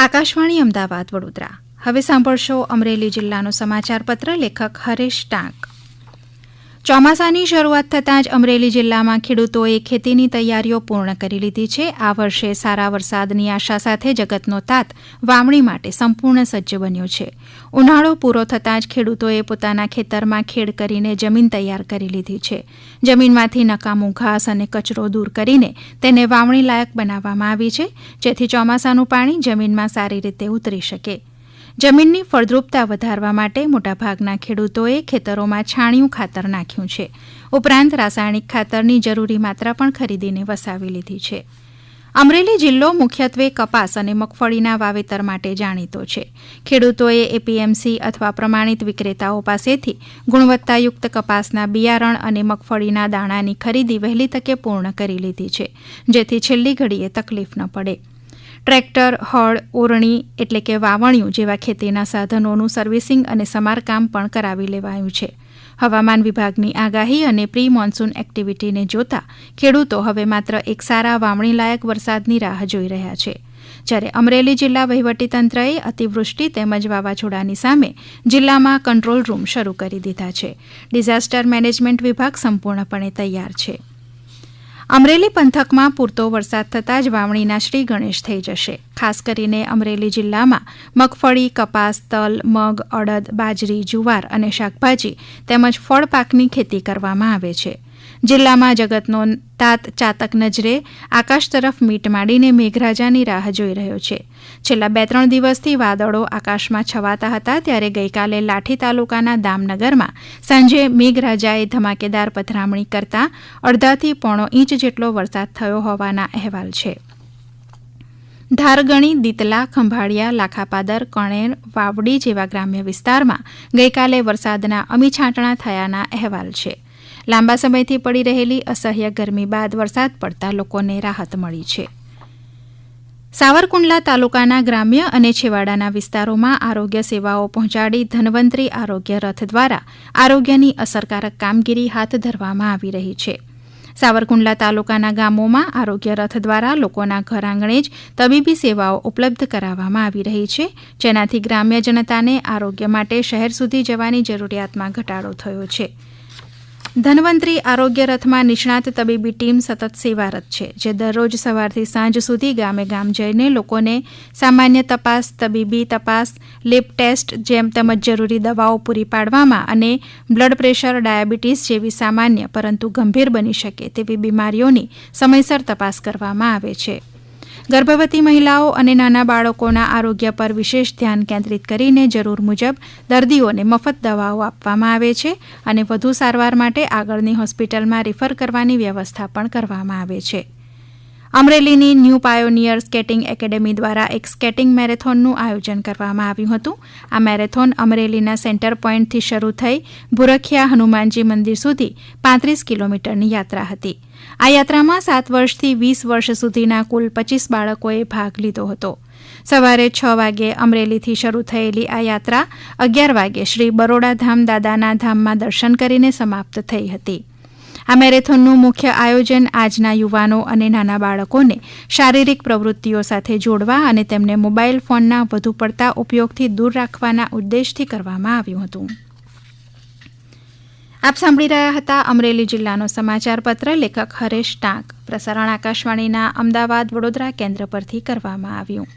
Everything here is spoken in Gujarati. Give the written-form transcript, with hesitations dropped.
આકાશવાણી અમદાવાદ વડોદરા. હવે સાંભળશો અમરેલી જિલ્લાનો સમાચાર પત્ર. લેખક હરેશ ટાંક. ચોમાસાની શરૂઆત થતાં જ અમરેલી જિલ્લામાં ખેડૂતોએ ખેતીની તૈયારીઓ પૂર્ણ કરી લીધી છે. આ વર્ષે સારા વરસાદની આશા સાથે જગતનો તાત વાવણી માટે સંપૂર્ણ સજ્જ બન્યો છે. ઉનાળો પૂરો થતાં જ ખેડૂતોએ પોતાના ખેતરમાં ખેડ કરીને જમીન તૈયાર કરી લીધી છે. જમીનમાંથી નકામું ઘાસ અને કચરો દૂર કરીને તેને વાવણી લાયક બનાવવામાં આવી છે, જેથી ચોમાસાનું પાણી જમીનમાં સારી રીતે ઉતરી શકે. જમીનની ફળદ્રુપતા વધારવા માટે મોટાભાગના ખેડૂતોએ ખેતરોમાં છાણિયું ખાતર નાખ્યું છે. ઉપરાંત રાસાયણિક ખાતરની જરૂરી માત્રા પણ ખરીદીને વસાવી લીધી છે. અમરેલી જિલ્લો મુખ્યત્વે કપાસ અને મગફળીના વાવેતર માટે જાણીતો છે. ખેડૂતોએ એપીએમસી અથવા પ્રમાણિત વિક્રેતાઓ પાસેથી ગુણવત્તાયુક્ત કપાસના બિયારણ અને મગફળીના દાણાની ખરીદી વહેલી તકે પૂર્ણ કરી લીધી છે, જેથી છેલ્લી ઘડીએ તકલીફ ન પડે. ટ્રેક્ટર, હળ, ઓરણી એટલે કે વાવણિયું જેવા ખેતીના સાધનોનું સર્વિસિંગ અને સમારકામ પણ કરાવી લેવાયું છે. હવામાન વિભાગની આગાહી અને પ્રી મોન્સૂન એક્ટિવિટીને જોતા ખેડૂતો હવે માત્ર એક સારા વાવણી લાયક વરસાદની રાહ જોઈ રહ્યા છે. જ્યારે અમરેલી જિલ્લા વહીવટીતંત્રએ અતિવૃષ્ટિ તેમજ વાવાઝોડાની સામે જિલ્લામાં કંટ્રોલ રૂમ શરૂ કરી દીધા છે. ડિઝાસ્ટર મેનેજમેન્ટ વિભાગ સંપૂર્ણપણે તૈયાર છે. અમરેલી પંથકમાં પૂરતો વરસાદ થતાં જ વાવણીના શ્રી ગણેશ થઈ જશે. ખાસ કરીને અમરેલી જિલ્લામાં મગફળી, કપાસ, તલ, મગ, અડદ, બાજરી, જુવાર અને શાકભાજી તેમજ ફળ પાકની ખેતી કરવામાં આવે છે. જિલ્લામાં જગતનો તાત ચાતક નજરે આકાશ તરફ મીટ માંડીને મેઘરાજાની રાહ જોઈ રહ્યો છે. છેલ્લા 2-3 દિવસથી વાદળો આકાશમાં છવાતા હતા, ત્યારે ગઈકાલે લાઠી તાલુકાના દામનગરમાં સાંજે મેઘરાજાએ ધમાકેદાર પધરામણી કરતા 1.5 થી 1.5 ઇંચ જેટલો વરસાદ થયો હોવાના અહેવાલ છે. ધારગણી, દીતલા, ખંભાળિયા, લાખાપાદર, કણેર, વાવડી જેવા ગ્રામ્ય વિસ્તારમાં ગઈકાલે વરસાદના અમી છાંટણા થયાના અહેવાલ છે. લાંબા સમયથી પડી રહેલી અસહ્ય ગરમી બાદ વરસાદ પડતા લોકોને રાહત મળી છે. સાવરકુંડલા તાલુકાના ગ્રામ્ય અને છેવાડાના વિસ્તારોમાં આરોગ્ય સેવાઓ પહોંચાડી ધન્વંતરી આરોગ્ય રથ દ્વારા આરોગ્યની અસરકારક કામગીરી હાથ ધરવામાં આવી રહી છે. સાવરકુંડલા તાલુકાના ગામોમાં આરોગ્ય રથ દ્વારા લોકોના ઘર આંગણે જ તબીબી સેવાઓ ઉપલબ્ધ કરાવવામાં આવી રહી છે, જેનાથી ગ્રામ્ય જનતાને આરોગ્ય માટે શહેર સુધી જવાની જરૂરિયાતમાં ઘટાડો થયો છે. ધન્વંતરી આરોગ્ય રથમાં નિષ્ણાત તબીબી ટીમ સતત સેવારત છે, જે દરરોજ સવારથી સાંજ સુધી ગામે ગામ જઈને લોકોને સામાન્ય તપાસ, તબીબી તપાસ, લેબ ટેસ્ટ તેમજ જરૂરી દવાઓ પૂરી પાડવામાં અને બ્લડ પ્રેશર, ડાયાબિટીસ જેવી સામાન્ય પરંતુ ગંભીર બની શકે તેવી બીમારીઓની સમયસર તપાસ કરવામાં આવે છે. ગર્ભવતી મહિલાઓ અને નાના બાળકોના આરોગ્ય પર વિશેષ ધ્યાન કેન્દ્રિત કરીને જરૂર મુજબ દર્દીઓને મફત દવાઓ આપવામાં આવે છે અને વધુ સારવાર માટે આગળની હોસ્પિટલમાં રિફર કરવાની વ્યવસ્થા પણ કરવામાં આવે છે. અમરેલીની ન્યૂ પાયોનિયર સ્કેટિંગ એકેડેમી દ્વારા એક સ્કેટિંગ મેરેથોનનું આયોજન કરવામાં આવ્યું હતું. આ મેરેથોન અમરેલીના સેન્ટર પોઈન્ટથી શરૂ થઈ ભૂરખિયા હનુમાનજી મંદિર સુધી 35 કિલોમીટરની યાત્રા હતી. આ યાત્રામાં 7 વર્ષથી 20 વર્ષ સુધીના કુલ 25 બાળકોએ ભાગ લીધો હતો. સવારે 6 વાગે અમરેલીથી શરૂ થયેલી આ યાત્રા 11 વાગે શ્રી બરોડાધામ દાદાના ધામમાં દર્શન કરીને સમાપ્ત થઈ હતી. આ મેરેથોનનું મુખ્ય આયોજન આજના યુવાનો અને નાના બાળકોને શારીરિક પ્રવૃત્તિઓ સાથે જોડવા અને તેમને મોબાઈલ ફોનના વધુ પડતા ઉપયોગથી દૂર રાખવાના ઉદ્દેશથી કરવામાં આવ્યું હતું. આપ સાંભળી રહ્યા હતા અમરેલી જિલ્લાનો સમાચાર પત્ર. લેખક હરેશ ટાંક. પ્રસારણ આકાશવાણીના અમદાવાદ વડોદરા કેન્દ્ર પરથી કરવામાં આવ્યું.